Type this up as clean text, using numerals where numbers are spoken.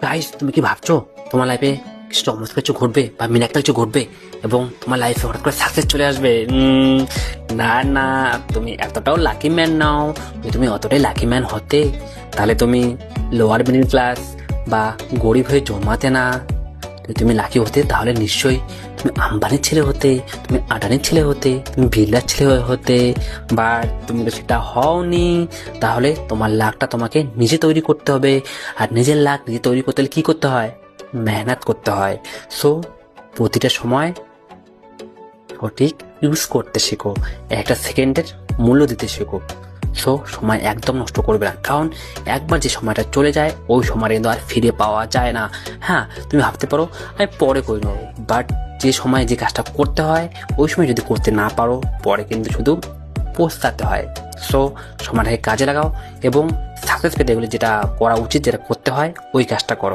Guys, তুমি কি ভাবছো তোমার লাইফে কিছু চমৎকার কিছু ঘটবে বা মিরাক্কেল কিছু ঘটবে এবং তোমার লাইফে হঠাৎ করে সাকসেস চলে আসবে? না না, তুমি এতটাও লাকি ম্যান নাও। যদি তুমি অতটাই লাকি ম্যান হতে, তাহলে তুমি লোয়ার মিডল ক্লাস বা গরিব হয়ে জন্মাতে না। যদি তুমি লাকি হতে, তাহলে নিশ্চয়ই তুমি আম্বানির ছেলে হতে, তুমি আদানির ছেলে হতে, তুমি বিড়লার ছেলে হতে। বা তুমি তো সেটা হওনি। তাহলে তোমার লাকটা তোমাকে নিজে তৈরি করতে হবে। আর নিজের লাক নিজে তৈরি করতে হলে কী করতে হয়? মেহনত করতে হয়। সো প্রতিটা সময় সঠিক ইউজ করতে শেখো, একটা সেকেন্ডের মূল্য দিতে শেখো। সো সময় একদম নষ্ট করবে না, কারণ একবার যে সময়টা চলে যায় ওই সময়টা কিন্তু আর ফিরে পাওয়া যায় না। হ্যাঁ, তুমি ভাবতে পারো আমি পরে করে নেবো, বাট যে সময় যে কাজটা করতে হয় ওই সময় যদি করতে না পারো, পরে কিন্তু শুধু পস্তাতে হয়। সো সময়টাকে কাজে লাগাও এবং সাকসেস পেতে গেলে যেটা করা উচিত, যেটা করতে হয় ওই কাজটা করো।